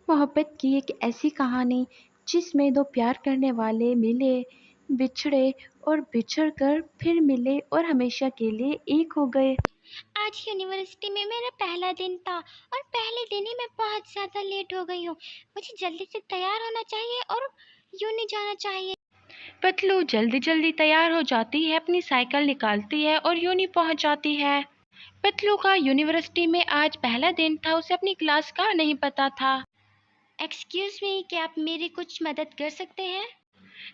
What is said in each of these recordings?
मोहब्बत की एक ऐसी कहानी जिसमें दो प्यार करने वाले मिले, बिछड़े और बिछड़ कर फिर मिले और हमेशा के लिए एक हो गए। आज यूनिवर्सिटी में मेरा पहला दिन था और पहले दिन ही मैं बहुत ज़्यादा लेट हो गई हूँ। मुझे जल्दी से तैयार होना चाहिए और यूनि जाना चाहिए। पतलू जल्दी जल्दी तैयार हो जाती है, अपनी साइकिल निकालती है और यूनि पहुंच जाती है। पतलू का यूनिवर्सिटी में आज पहला दिन था, उसे अपनी क्लास का नहीं पता था। एक्सक्यूज़ मी, क्या आप मेरी कुछ मदद कर सकते हैं?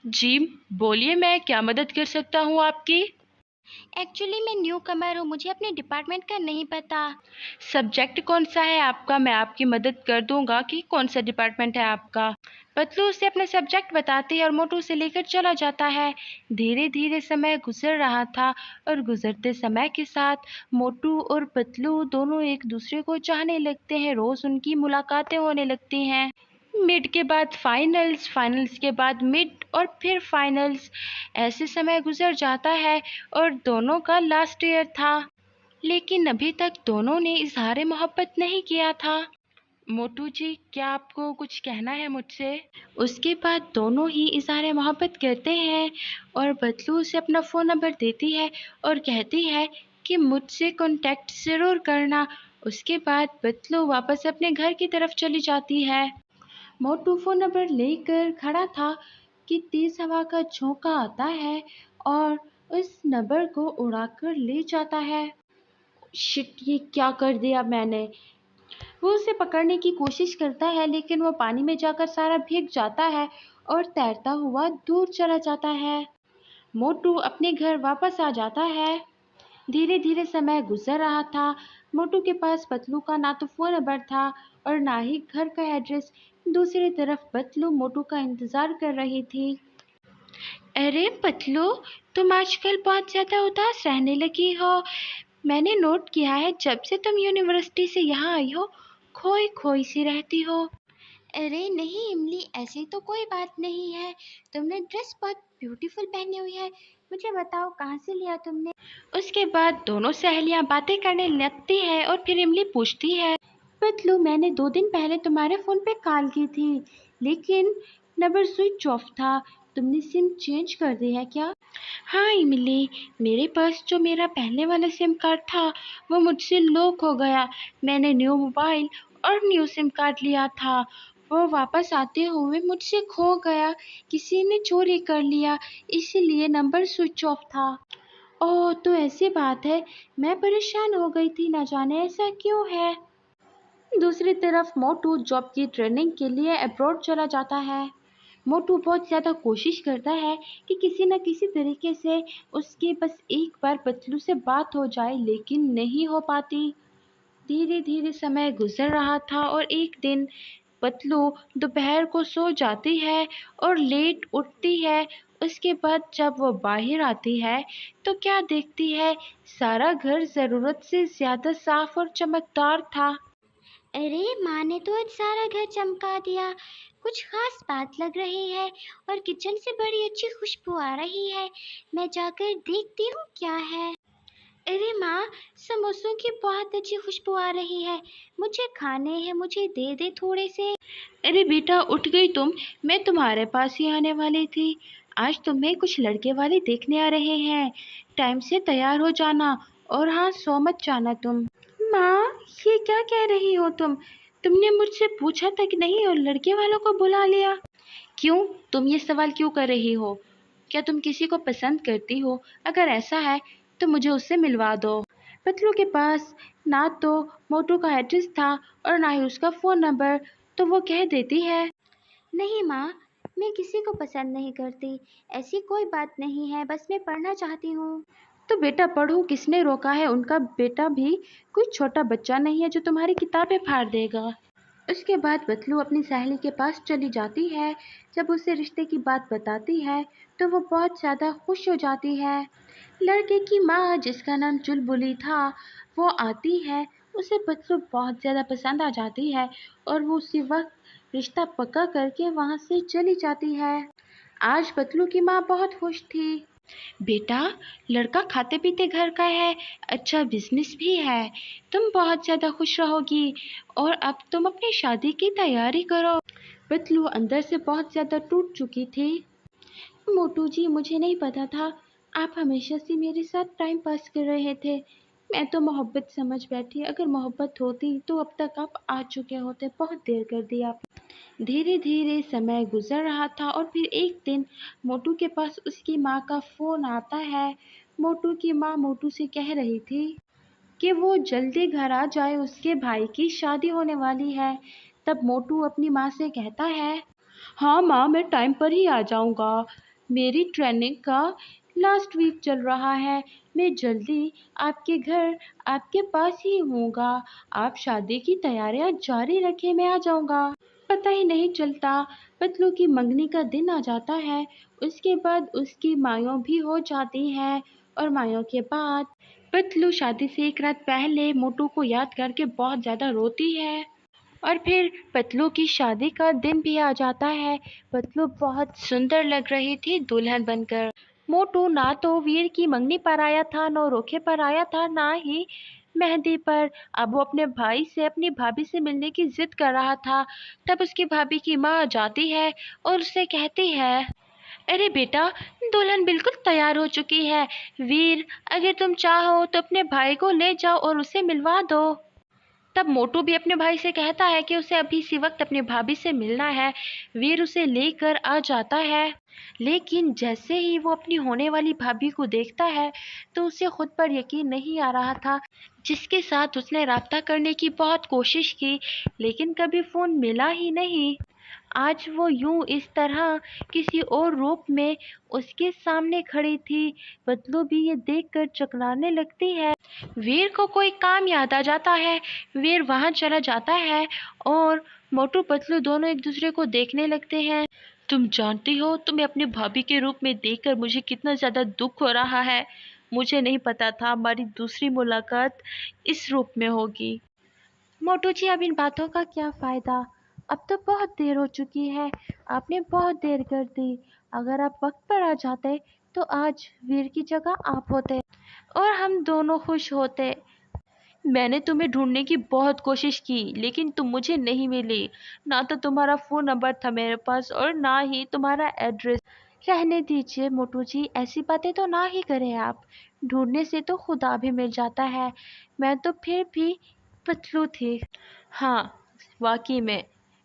जी बोलिए, मैं क्या मदद कर सकता हूँ आपकी? एक्चुअली मैं न्यू कमर हूँ, मुझे अपने डिपार्टमेंट का नहीं पता। सब्जेक्ट कौन सा है आपका? मैं आपकी मदद कर दूंगा कि कौन सा डिपार्टमेंट है आपका। पतलू उसे अपना सब्जेक्ट बताती है और मोटू उसे लेकर चला जाता है। धीरे धीरे समय गुजर रहा था और गुजरते समय के साथ मोटू और पतलू दोनों एक दूसरे को चाहने लगते हैं। रोज उनकी मुलाकातें होने लगती हैं। मिड के बाद फाइनल्स, फाइनल्स के बाद मिड और फिर फाइनल्स। ऐसे समय गुजर जाता है और दोनों का लास्ट ईयर था, लेकिन अभी तक दोनों ने इजहार मोहब्बत नहीं किया था। मोटू जी, क्या आपको कुछ कहना है मुझसे? उसके बाद दोनों ही इजहार मोहब्बत करते हैं और बतलू उसे अपना फ़ोन नंबर देती है और कहती है कि मुझसे कांटेक्ट ज़रूर करना। उसके बाद बतलू वापस अपने घर की तरफ चली जाती है। मोटू फ़ोन नंबर लेकर खड़ा था कि तेज़ हवा का झोंका आता है और उस नंबर को उड़ाकर ले जाता है। शिट, ये क्या कर दिया मैंने। वो उसे पकड़ने की कोशिश करता है, लेकिन वो पानी में जाकर सारा भीग जाता है और तैरता हुआ दूर चला जाता है। मोटू अपने घर वापस आ जाता है। धीरे धीरे समय गुजर रहा था। मोटू के पास पतलू का ना तो फोन नंबर था और ना ही घर का एड्रेस। दूसरी तरफ पतलू मोटू का इंतजार कर रही थी। अरे पतलू, तुम आजकल बहुत ज्यादा उदास रहने लगी हो। मैंने नोट किया है, जब से तुम यूनिवर्सिटी से यहाँ आई हो खोई खोई सी रहती हो। अरे नहीं इमली, ऐसी तो कोई बात नहीं है। तुमने ड्रेस बहुत ब्यूटीफुल पहनी हुई है। मुझे बताओ कहाँ से लिया तुमने? उसके बाद दोनों सहेलियां बातें करने लगती है और फिर इमली पूछती है, पतलू मैंने 2 दिन पहले तुम्हारे फ़ोन पे कॉल की थी, लेकिन नंबर स्विच ऑफ था। तुमने सिम चेंज कर दी है क्या? हाँ इमली, मेरे पास जो मेरा पहले वाला सिम कार्ड था वो मुझसे लॉक हो गया। मैंने न्यू मोबाइल और न्यू सिम कार्ड लिया था। वो वापस आते हुए मुझसे खो गया, किसी ने चोरी कर लिया, इसीलिए नंबर स्विच ऑफ था। ओह, तो ऐसी बात है। मैं परेशान हो गई थी, ना जाने ऐसा क्यों है। दूसरी तरफ मोटू जॉब की ट्रेनिंग के लिए अब्रॉड चला जाता है। मोटू बहुत ज़्यादा कोशिश करता है कि किसी न किसी तरीके से उसकी बस एक बार पतलू से बात हो जाए, लेकिन नहीं हो पाती। धीरे धीरे समय गुजर रहा था और एक दिन पतलू दोपहर को सो जाती है और लेट उठती है। उसके बाद जब वो बाहर आती है तो क्या देखती है, सारा घर ज़रूरत से ज़्यादा साफ और चमकदार था। अरे माँ ने तो आज सारा घर चमका दिया। कुछ खास बात लग रही है और किचन से बड़ी अच्छी खुशबू आ रही है। मैं जाकर देखती हूँ क्या है। अरे माँ, समोसों की बहुत अच्छी खुशबू आ रही है। मुझे खाने हैं, मुझे दे दे थोड़े से। अरे बेटा, उठ गई तुम? मैं तुम्हारे पास ही आने वाली थी। आज तुम्हें कुछ लड़के वाले देखने आ रहे हैं। टाइम से तैयार हो जाना और हाँ, सो मत जाना तुम। माँ, ये क्या कह रही हो तुम? तुमने मुझसे पूछा था कि नहीं और लड़के वालों को बुला लिया। क्यों? तुम ये सवाल क्यों कर रही हो? क्या तुम किसी को पसंद करती हो? अगर ऐसा है तो मुझे उससे मिलवा दो। पतलू के पास ना तो मोटू का एड्रेस था और ना ही उसका फ़ोन नंबर, तो वो कह देती है, नहीं माँ, मैं किसी को पसंद नहीं करती। ऐसी कोई बात नहीं है, बस मैं पढ़ना चाहती हूँ। तो बेटा पढ़ो, किसने रोका है? उनका बेटा भी कोई छोटा बच्चा नहीं है जो तुम्हारी किताबें फाड़ देगा। उसके बाद बतलू अपनी सहेली के पास चली जाती है। जब उसे रिश्ते की बात बताती है तो वो बहुत ज़्यादा खुश हो जाती है। लड़के की माँ, जिसका नाम चुलबुली था, वो आती है। उसे बतलू बहुत ज़्यादा पसंद आ जाती है और वो उसी वक्त रिश्ता पक्का करके वहाँ से चली जाती है। आज बतलू की माँ बहुत खुश थी। बेटा, लड़का खाते पीते घर का है, अच्छा बिजनेस भी है, तुम बहुत ज़्यादा खुश रहोगी। और अब तुम अपनी शादी की तैयारी करो। पतलू अंदर से बहुत ज़्यादा टूट चुकी थी। मोटू जी, मुझे नहीं पता था, आप हमेशा से मेरे साथ टाइम पास कर रहे थे। मैं तो मोहब्बत समझ बैठी, अगर मोहब्बत होती तो अब तक आप आ चुके होते। बहुत देर कर दी आप। धीरे धीरे समय गुजर रहा था और फिर एक दिन मोटू के पास उसकी माँ का फोन आता है। मोटू की माँ मोटू से कह रही थी कि वो जल्दी घर आ जाए, उसके भाई की शादी होने वाली है। तब मोटू अपनी माँ से कहता है, हाँ माँ, मैं टाइम पर ही आ जाऊँगा। मेरी ट्रेनिंग का लास्ट वीक चल रहा है। मैं जल्दी आपके घर, आपके पास ही हूँगा। आप शादी की तैयारियां जारी रखें, मैं आ जाऊँगा। पता ही नहीं चलता, पतलू की मंगनी का दिन आ जाता है। उसके बाद उसकी मायों भी हो जाती है और मायों के बाद पतलू शादी से एक रात पहले मोटू को याद करके बहुत ज़्यादा रोती है। और फिर पतलू की शादी का दिन भी आ जाता है। पतलू बहुत सुंदर लग रही थी दुल्हन बनकर। मोटू ना तो वीर की मंगनी पर आया था, न रोखे पर आया था, ना ही मेहंदी पर। अब वो अपने भाई से, अपनी भाभी से मिलने की जिद कर रहा था। तब उसकी भाभी की माँ जाती है और उससे कहती है, अरे बेटा, दुल्हन बिल्कुल तैयार हो चुकी है। वीर, अगर तुम चाहो तो अपने भाई को ले जाओ और उसे मिलवा दो। तब मोटू भी अपने भाई से कहता है कि उसे अभी इसी वक्त अपनी भाभी से मिलना है। वीर उसे लेकर आ जाता है। लेकिन जैसे ही वो अपनी होने वाली भाभी को देखता है तो उसे खुद पर यकीन नहीं आ रहा था, जिसके साथ उसने राब्ता करने की बहुत कोशिश की लेकिन कभी फोन मिला ही नहीं। आज वो यूं इस तरह किसी और रूप में उसके सामने खड़ी थी। बदलू भी ये देखकर चकराने लगती है। वीर को कोई काम याद आ जाता है। वीर वहां चला जाता है और मोटू पतलू दोनों एक दूसरे को देखने लगते हैं। तुम जानती हो, तुम्हें अपनी भाभी के रूप में देखकर मुझे कितना ज्यादा दुख हो रहा है। मुझे नहीं पता था हमारी दूसरी मुलाकात इस रूप में होगी। मोटू जी, अब इन बातों का क्या फायदा, अब तो बहुत देर हो चुकी है। आपने बहुत देर कर दी। अगर आप वक्त पर आ जाते तो आज वीर की जगह आप होते और हम दोनों खुश होते। मैंने तुम्हें ढूंढने की बहुत कोशिश की लेकिन तुम मुझे नहीं मिली। ना तो तुम्हारा फोन नंबर था मेरे पास और ना ही तुम्हारा एड्रेस। रहने दीजिए मोटू जी, ऐसी बातें तो ना ही करें आप। ढूंढने से तो खुदा भी मिल जाता है। मैं तो फिर भी पतलू थी। हाँ, वाकई में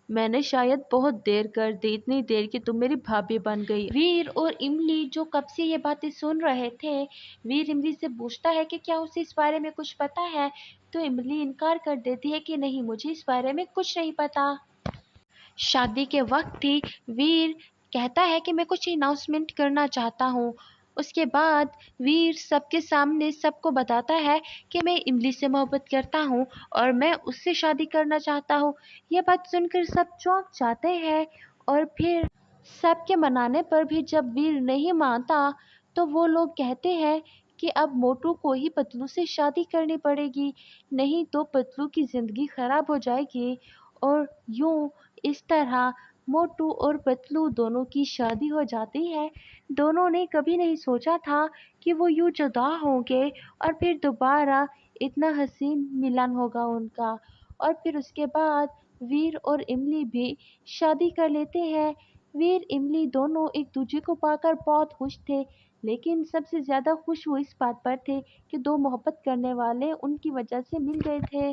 मैंने शायद बहुत देर कर दी, इतनी देर कि तुम मेरी भाभी बन गई। वीर और इमली जो कब से ये बातें सुन रहे थे, वीर इमली से पूछता है कि क्या उसे इस बारे में कुछ पता है। तो इमली इनकार कर देती है कि नहीं, मुझे इस बारे में कुछ नहीं पता। शादी के वक्त ही वीर कहता है कि मैं कुछ अनाउंसमेंट करना चाहता हूँ। उसके बाद वीर सबके सामने सबको बताता है कि मैं इमली से मोहब्बत करता हूँ और मैं उससे शादी करना चाहता हूँ। ये बात सुनकर सब चौंक जाते हैं और फिर सबके मनाने पर भी जब वीर नहीं मानता तो वो लोग कहते हैं कि अब मोटू को ही पतलू से शादी करनी पड़ेगी, नहीं तो पतलू की जिंदगी खराब हो जाएगी। और यूं इस तरह मोटू और पतलू दोनों की शादी हो जाती है। दोनों ने कभी नहीं सोचा था कि वो यूं जुदा होंगे और फिर दोबारा इतना हसीन मिलन होगा उनका। और फिर उसके बाद वीर और इमली भी शादी कर लेते हैं। वीर इमली दोनों एक दूसरे को पाकर बहुत खुश थे, लेकिन सबसे ज्यादा खुश वो इस बात पर थे कि दो मोहब्बत करने वाले उनकी वजह से मिल गए थे।